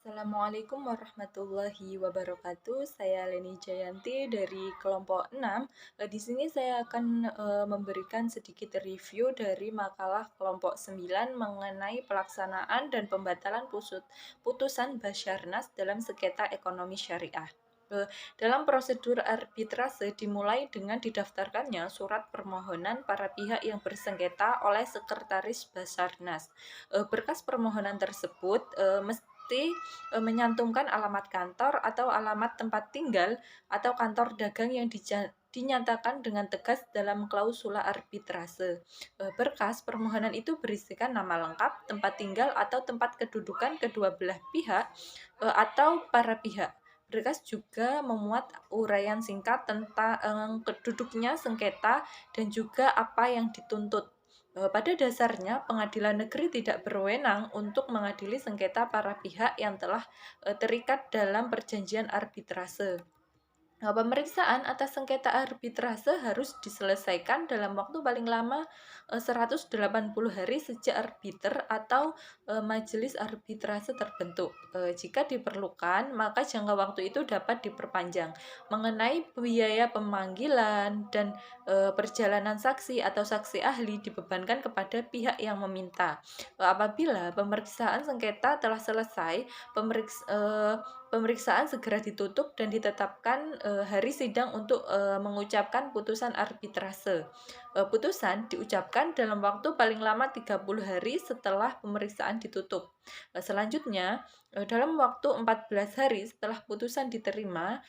Assalamualaikum warahmatullahi wabarakatuh. Saya Leni Jayanti dari kelompok 6. Di sini saya akan memberikan sedikit review dari makalah kelompok 9 mengenai pelaksanaan dan pembatalan putusan Basyarnas dalam sengketa ekonomi syariah. Dalam prosedur arbitrase dimulai dengan didaftarkannya surat permohonan para pihak yang bersengketa oleh Sekretaris Basarnas. Berkas permohonan tersebut mesti menyantumkan alamat kantor atau alamat tempat tinggal atau kantor dagang yang dinyatakan dengan tegas dalam klausula arbitrase. Berkas permohonan itu berisikan nama lengkap, tempat tinggal atau tempat kedudukan kedua belah pihak atau para pihak. Berkas juga memuat uraian singkat tentang keduduknya sengketa dan juga apa yang dituntut. Pada dasarnya, pengadilan negeri tidak berwenang untuk mengadili sengketa para pihak yang telah terikat dalam perjanjian arbitrase. Pemeriksaan atas sengketa arbitrase harus diselesaikan dalam waktu paling lama 180 hari sejak arbiter atau majelis arbitrase terbentuk. Jika diperlukan, maka jangka waktu itu dapat diperpanjang. Mengenai biaya pemanggilan dan perjalanan saksi atau saksi ahli dibebankan kepada pihak yang meminta. Apabila pemeriksaan sengketa telah selesai, pemeriksaan segera ditutup dan ditetapkan hari sidang untuk mengucapkan putusan arbitrase. Putusan diucapkan dalam waktu paling lama 30 hari setelah pemeriksaan ditutup. Selanjutnya, dalam waktu 14 hari setelah putusan diterima,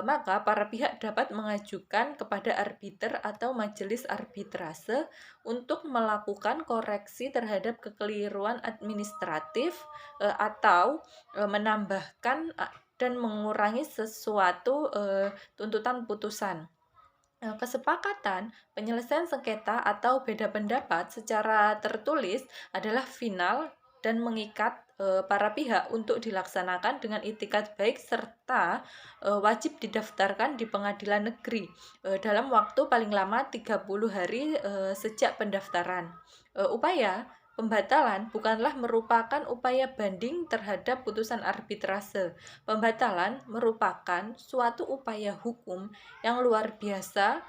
maka para pihak dapat mengajukan kepada arbiter atau majelis arbitrase untuk melakukan koreksi terhadap kekeliruan administratif atau menambahkan dan mengurangi sesuatu tuntutan putusan. Kesepakatan penyelesaian sengketa atau beda pendapat secara tertulis adalah final dan mengikat para pihak untuk dilaksanakan dengan itikat baik serta wajib didaftarkan di pengadilan negeri dalam waktu paling lama 30 hari sejak pendaftaran. Upaya pembatalan bukanlah merupakan upaya banding terhadap putusan arbitrase. Pembatalan merupakan suatu upaya hukum yang luar biasa,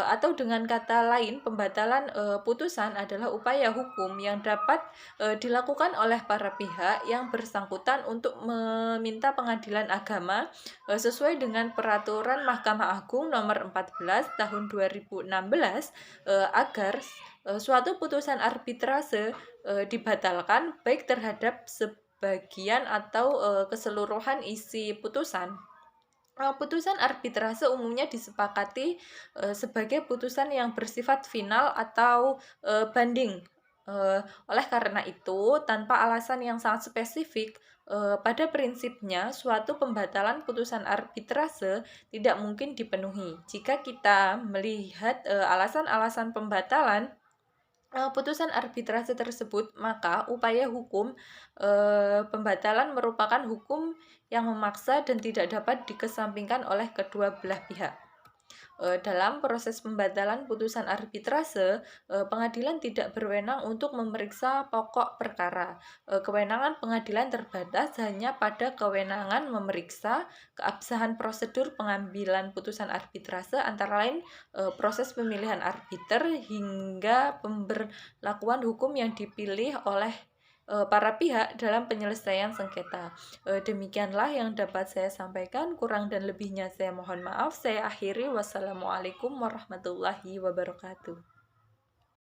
atau dengan kata lain, pembatalan putusan adalah upaya hukum yang dapat dilakukan oleh para pihak yang bersangkutan untuk meminta pengadilan agama sesuai dengan peraturan Mahkamah Agung nomor 14 tahun 2016 agar suatu putusan arbitrase dibatalkan baik terhadap sebagian atau keseluruhan isi putusan. Putusan arbitrase umumnya disepakati sebagai putusan yang bersifat final atau banding. Oleh karena itu, tanpa alasan yang sangat spesifik, pada prinsipnya suatu pembatalan putusan arbitrase tidak mungkin dipenuhi. Jika kita melihat alasan-alasan pembatalan putusan arbitrase tersebut, maka upaya hukum pembatalan merupakan hukum yang memaksa dan tidak dapat dikesampingkan oleh kedua belah pihak. Dalam proses pembatalan putusan arbitrase, pengadilan tidak berwenang untuk memeriksa pokok perkara. Kewenangan pengadilan terbatas hanya pada kewenangan memeriksa keabsahan prosedur pengambilan putusan arbitrase, antara lain proses pemilihan arbiter hingga pemberlakuan hukum yang dipilih oleh para pihak dalam penyelesaian sengketa. Demikianlah yang dapat saya sampaikan, kurang dan lebihnya saya mohon maaf. Saya akhiri, wassalamualaikum warahmatullahi wabarakatuh.